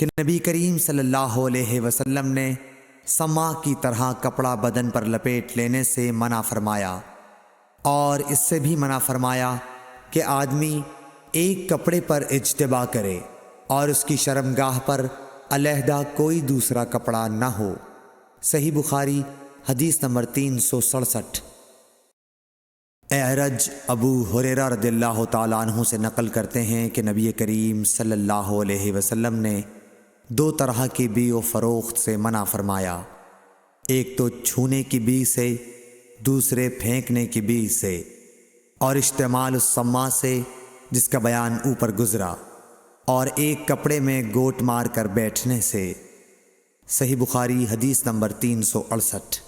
کہ نبی کریم صلی اللہ علیہ وسلم نے سما کی طرح کپڑا بدن پر لپیٹ لینے سے منع فرمایا، اور اس سے بھی منع فرمایا کہ آدمی ایک کپڑے پر اجتبا کرے اور اس کی شرمگاہ پر علیحدہ کوئی دوسرا کپڑا نہ ہو۔ صحیح بخاری حدیث نمبر 367۔ اعرج ابو ہریرہ رضی اللہ تعالیٰ عنہ سے نقل کرتے ہیں کہ نبی کریم صلی اللہ علیہ وسلم نے 2 طرح کی بیع و فروخت سے منع فرمایا، ایک تو چھونے کی بیع سے، دوسرے پھینکنے کی بیع سے، اور اشتعمال السما سے جس کا بیان اوپر گزرا، اور ایک کپڑے میں گوٹ مار کر بیٹھنے سے۔ صحیح بخاری حدیث نمبر 368۔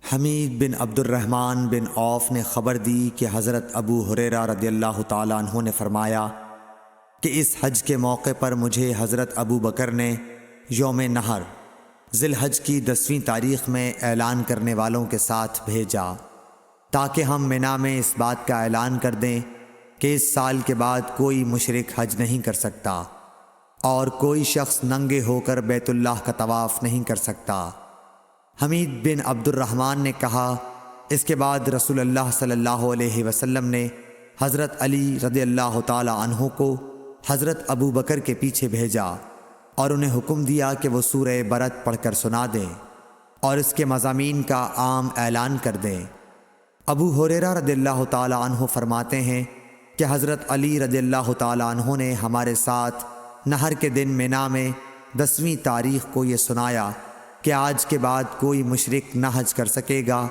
حمید بن عبد الرحمن بن عوف نے خبر دی کہ حضرت ابو ہریرہ رضی اللہ تعالیٰ عنہ نے فرمایا کہ اس حج کے موقع پر مجھے حضرت ابو بکر نے یوم نحر ذی الحج کی 10ویں تاریخ میں اعلان کرنے والوں کے ساتھ بھیجا تاکہ ہم منا میں اس بات کا اعلان کر دیں کہ اس سال کے بعد کوئی مشرک حج نہیں کر سکتا اور کوئی شخص ننگے ہو کر بیت اللہ کا طواف نہیں کر سکتا۔ حمید بن عبد الرحمن نے کہا، اس کے بعد رسول اللہ صلی اللہ علیہ وسلم نے حضرت علی رضی اللہ تعالی عنہ کو حضرت ابو بکر کے پیچھے بھیجا اور انہیں حکم دیا کہ وہ سورہ برت پڑھ کر سنا دیں اور اس کے مضامین کا عام اعلان کر دیں۔ ابو ہریرہ رضی اللہ تعالی عنہ فرماتے ہیں کہ حضرت علی رضی اللہ تعالی عنہ نے ہمارے ساتھ نحر کے دن منا میں 10ویں تاریخ کو یہ سنایا کہ آج کے بعد کوئی مشرک نہ حج کر سکے گا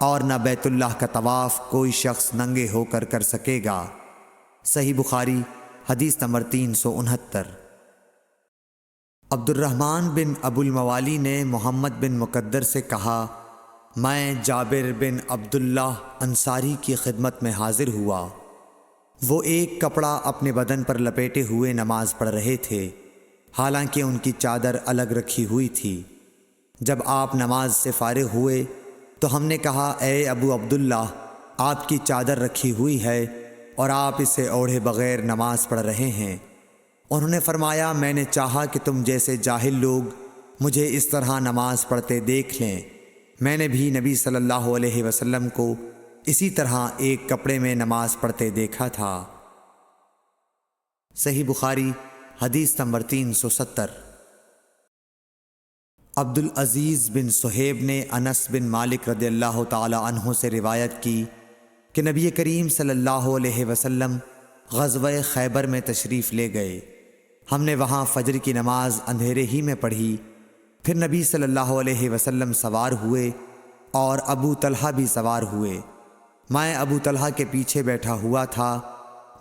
اور نہ بیت اللہ کا طواف کوئی شخص ننگے ہو کر کر سکے گا۔ صحیح بخاری حدیث نمبر 369۔ عبد الرحمن بن ابو الموالی نے محمد بن مقدر سے کہا، میں جابر بن عبداللہ انصاری کی خدمت میں حاضر ہوا۔ وہ ایک کپڑا اپنے بدن پر لپیٹے ہوئے نماز پڑھ رہے تھے، حالانکہ ان کی چادر الگ رکھی ہوئی تھی۔ جب آپ نماز سے فارغ ہوئے تو ہم نے کہا، اے ابو عبداللہ، آپ کی چادر رکھی ہوئی ہے اور آپ اسے اوڑھے بغیر نماز پڑھ رہے ہیں۔ انہوں نے فرمایا، میں نے چاہا کہ تم جیسے جاہل لوگ مجھے اس طرح نماز پڑھتے دیکھ لیں۔ میں نے بھی نبی صلی اللہ علیہ وسلم کو اسی طرح ایک کپڑے میں نماز پڑھتے دیکھا تھا۔ صحیح بخاری حدیث نمبر 370۔ عبد العزیز بن صہیب نے انس بن مالک رضی اللہ تعالی عنہ سے روایت کی کہ نبی کریم صلی اللہ علیہ وسلم غزوہ خیبر میں تشریف لے گئے۔ ہم نے وہاں فجر کی نماز اندھیرے ہی میں پڑھی، پھر نبی صلی اللہ علیہ وسلم سوار ہوئے اور ابو طلحہ بھی سوار ہوئے۔ میں ابو طلحہ کے پیچھے بیٹھا ہوا تھا۔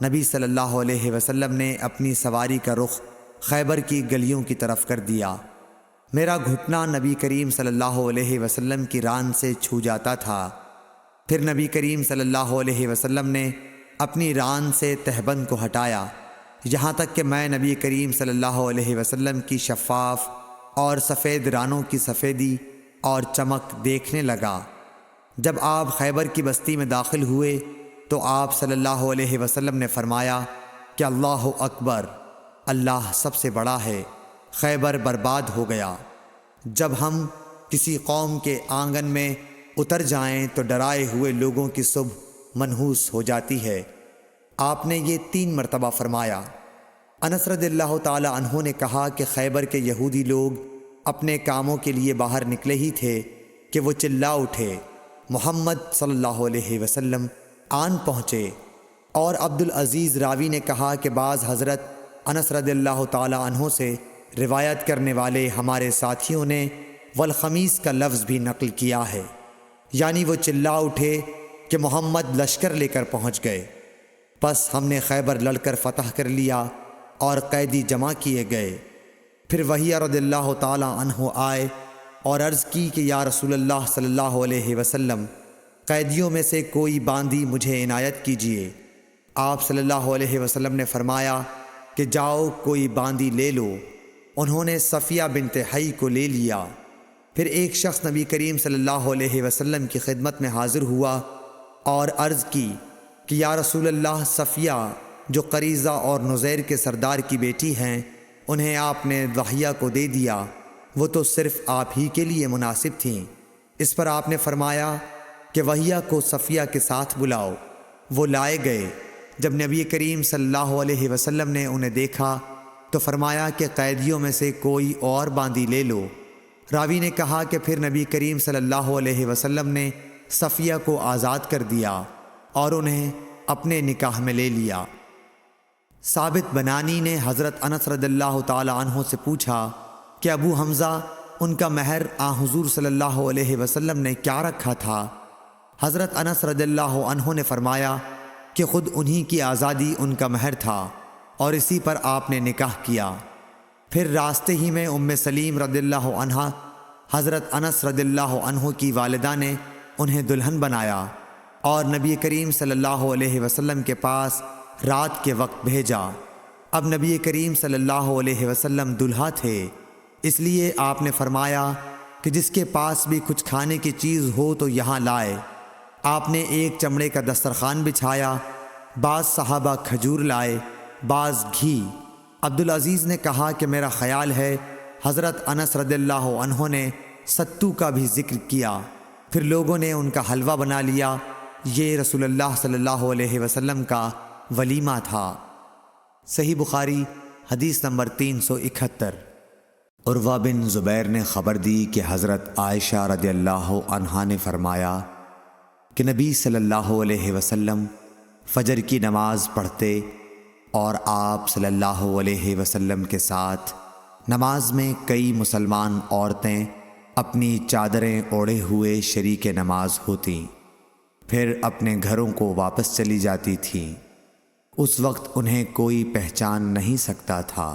نبی صلی اللہ علیہ وسلم نے اپنی سواری کا رخ خیبر کی گلیوں کی طرف کر دیا۔ میرا گھٹنا نبی کریم صلی اللہ علیہ وسلم کی ران سے چھو جاتا تھا۔ پھر نبی کریم صلی اللہ علیہ وسلم نے اپنی ران سے تہبند کو ہٹایا، یہاں تک کہ میں نبی کریم صلی اللہ علیہ وسلم کی شفاف اور سفید رانوں کی سفیدی اور چمک دیکھنے لگا۔ جب آپ خیبر کی بستی میں داخل ہوئے تو آپ صلی اللہ علیہ وسلم نے فرمایا کہ اللہ اکبر، اللہ سب سے بڑا ہے، خیبر برباد ہو گیا۔ جب ہم کسی قوم کے آنگن میں اتر جائیں تو ڈرائے ہوئے لوگوں کی صبح منحوس ہو جاتی ہے۔ آپ نے یہ 3 مرتبہ فرمایا۔ انس رضی اللہ تعالی عنہ نے کہا کہ خیبر کے یہودی لوگ اپنے کاموں کے لیے باہر نکلے ہی تھے کہ وہ چلا اٹھے، محمد صلی اللہ علیہ وسلم آن پہنچے۔ اور عبد العزیز راوی نے کہا کہ بعض حضرت انس رضی اللہ تعالی عنہ سے روایت کرنے والے ہمارے ساتھیوں نے والخمیس کا لفظ بھی نقل کیا ہے، یعنی وہ چلا اٹھے کہ محمد لشکر لے کر پہنچ گئے۔ پس ہم نے خیبر لڑ کر فتح کر لیا اور قیدی جمع کیے گئے۔ پھر وحی رضی اللہ تعالی عنہ آئے اور عرض کی کہ یا رسول اللہ صلی اللہ علیہ وسلم، قیدیوں میں سے کوئی باندی مجھے عنایت کیجیے۔ آپ صلی اللہ علیہ وسلم نے فرمایا کہ جاؤ کوئی باندی لے لو۔ انہوں نے صفیہ بنت حی کو لے لیا۔ پھر ایک شخص نبی کریم صلی اللہ علیہ وسلم کی خدمت میں حاضر ہوا اور عرض کی کہ یا رسول اللہ، صفیہ جو قریظہ اور نزیر کے سردار کی بیٹی ہیں، انہیں آپ نے ضحیہ کو دے دیا، وہ تو صرف آپ ہی کے لیے مناسب تھیں۔ اس پر آپ نے فرمایا کہ ضحیہ کو صفیہ کے ساتھ بلاؤ۔ وہ لائے گئے۔ جب نبی کریم صلی اللہ علیہ وسلم نے انہیں دیکھا تو فرمایا کہ قیدیوں میں سے کوئی اور باندی لے لو۔ راوی نے کہا کہ پھر نبی کریم صلی اللہ علیہ وسلم نے صفیہ کو آزاد کر دیا اور انہیں اپنے نکاح میں لے لیا۔ ثابت بنانی نے حضرت انس رضی اللہ تعالی عنہ سے پوچھا کہ ابو حمزہ ان کا مہر حضور صلی اللہ علیہ وسلم نے کیا رکھا تھا؟ حضرت انس رضی اللہ عنہ نے فرمایا کہ خود انہی کی آزادی ان کا مہر تھا اور اسی پر آپ نے نکاح کیا۔ پھر راستے ہی میں ام سلیم رضی اللہ عنہا حضرت انس رضی اللہ عنہ کی والدہ نے انہیں دلہن بنایا اور نبی کریم صلی اللہ علیہ وسلم کے پاس رات کے وقت بھیجا۔ اب نبی کریم صلی اللہ علیہ وسلم دلہا تھے، اس لیے آپ نے فرمایا کہ جس کے پاس بھی کچھ کھانے کی چیز ہو تو یہاں لائے۔ آپ نے ایک چمڑے کا دسترخوان بچھایا، بعض صحابہ کھجور لائے، بعض گھی۔ عبدالعزیز نے کہا کہ میرا خیال ہے حضرت انس رضی اللہ عنہ نے ستو کا بھی ذکر کیا، پھر لوگوں نے ان کا حلوہ بنا لیا۔ یہ رسول اللہ صلی اللہ علیہ وسلم کا ولیمہ تھا۔ صحیح بخاری حدیث نمبر 371۔ عروہ بن زبیر نے خبر دی کہ حضرت عائشہ رضی اللہ عنہا نے فرمایا کہ نبی صلی اللہ علیہ وسلم فجر کی نماز پڑھتے اور آپ صلی اللہ علیہ وسلم کے ساتھ نماز میں کئی مسلمان عورتیں اپنی چادریں اوڑھے ہوئے شریک نماز ہوتیں، پھر اپنے گھروں کو واپس چلی جاتی تھیں۔ اس وقت انہیں کوئی پہچان نہیں سکتا تھا۔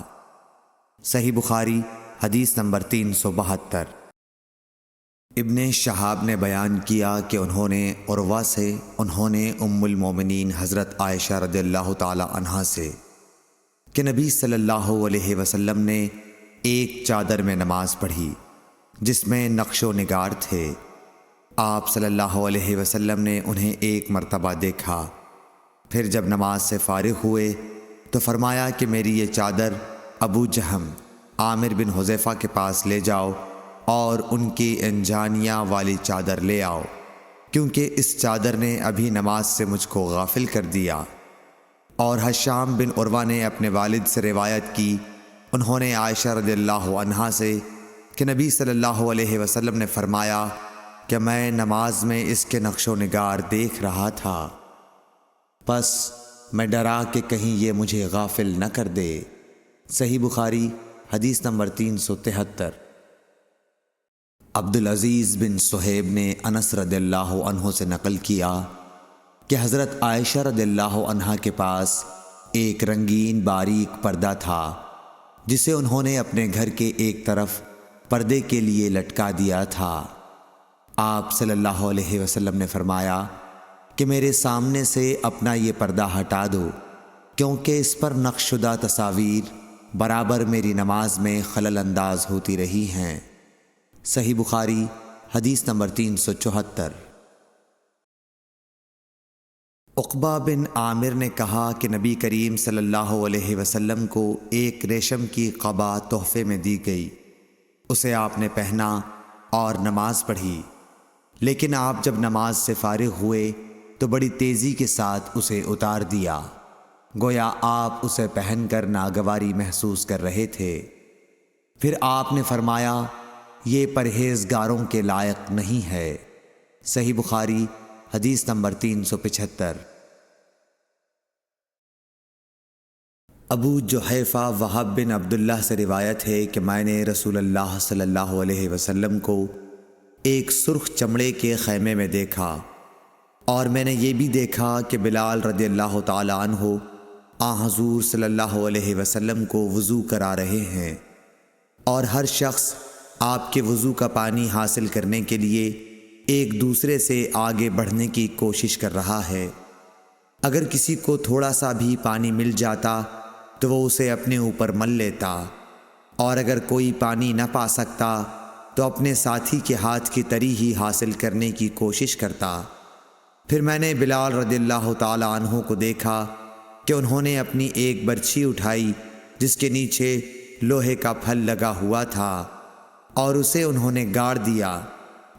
صحیح بخاری حدیث نمبر 372۔ ابن شہاب نے بیان کیا کہ انہوں نے عروہ سے ام المومنین حضرت عائشہ رضی اللہ تعالی عنہا سے کہ نبی صلی اللہ علیہ وسلم نے ایک چادر میں نماز پڑھی جس میں نقش و نگار تھے۔ آپ صلی اللہ علیہ وسلم نے انہیں ایک مرتبہ دیکھا، پھر جب نماز سے فارغ ہوئے تو فرمایا کہ میری یہ چادر ابو جہم عامر بن حذیفہ کے پاس لے جاؤ اور ان کی انجانیاں والی چادر لے آؤ، کیونکہ اس چادر نے ابھی نماز سے مجھ کو غافل کر دیا۔ اور ہشام بن عروہ نے اپنے والد سے روایت کی، انہوں نے عائشہ رضی اللہ عنہا سے کہ نبی صلی اللہ علیہ وسلم نے فرمایا کہ میں نماز میں اس کے نقش و نگار دیکھ رہا تھا، پس میں ڈرا کہ کہیں یہ مجھے غافل نہ کر دے۔ صحیح بخاری حدیث نمبر 373۔ عبدالعزیز بن صہیب نے انس رضی اللہ عنہ سے نقل کیا کہ حضرت عائشہ رضی اللہ عنہا کے پاس ایک رنگین باریک پردہ تھا جسے انہوں نے اپنے گھر کے ایک طرف پردے کے لیے لٹکا دیا تھا۔ آپ صلی اللہ علیہ وسلم نے فرمایا کہ میرے سامنے سے اپنا یہ پردہ ہٹا دو، کیونکہ اس پر نقش شدہ تصاویر برابر میری نماز میں خلل انداز ہوتی رہی ہیں۔ صحیح بخاری حدیث نمبر 374۔ عقبہ بن عامر نے کہا کہ نبی کریم صلی اللہ علیہ وسلم کو ایک ریشم کی قبا تحفے میں دی گئی، اسے آپ نے پہنا اور نماز پڑھی، لیکن آپ جب نماز سے فارغ ہوئے تو بڑی تیزی کے ساتھ اسے اتار دیا، گویا آپ اسے پہن کر ناگواری محسوس کر رہے تھے۔ پھر آپ نے فرمایا یہ پرہیزگاروں کے لائق نہیں ہے۔ صحیح بخاری حدیث نمبر 375۔ ابو جحیفہ وہب بن عبداللہ سے روایت ہے کہ میں نے رسول اللہ صلی اللہ علیہ وسلم کو ایک سرخ چمڑے کے خیمے میں دیکھا، اور میں نے یہ بھی دیکھا کہ بلال رضی اللہ تعالی عنہ حضور صلی اللہ علیہ وسلم کو وضو کرا رہے ہیں، اور ہر شخص آپ کے وضو کا پانی حاصل کرنے کے لیے ایک دوسرے سے آگے بڑھنے کی کوشش کر رہا ہے۔ اگر کسی کو تھوڑا سا بھی پانی مل جاتا تو وہ اسے اپنے اوپر مل لیتا، اور اگر کوئی پانی نہ پا سکتا تو اپنے ساتھی کے ہاتھ کی تری ہی حاصل کرنے کی کوشش کرتا۔ پھر میں نے بلال رضی اللہ تعالی عنہ کو دیکھا کہ انہوں نے اپنی ایک برچھی اٹھائی جس کے نیچے لوہے کا پھل لگا ہوا تھا اور اسے انہوں نے گاڑ دیا۔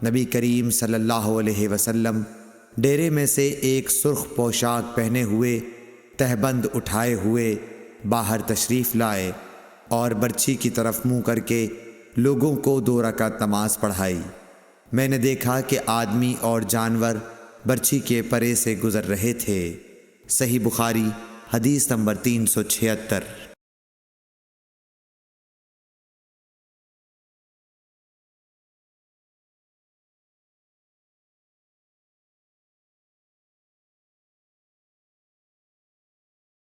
نبی کریم صلی اللہ علیہ وسلم ڈیرے میں سے ایک سرخ پوشاک پہنے ہوئے تہبند اٹھائے ہوئے باہر تشریف لائے اور برچھی کی طرف منہ کر کے لوگوں کو 2 رکعت نماز پڑھائی۔ میں نے دیکھا کہ آدمی اور جانور برچھی کے پرے سے گزر رہے تھے۔ صحیح بخاری حدیث نمبر 376۔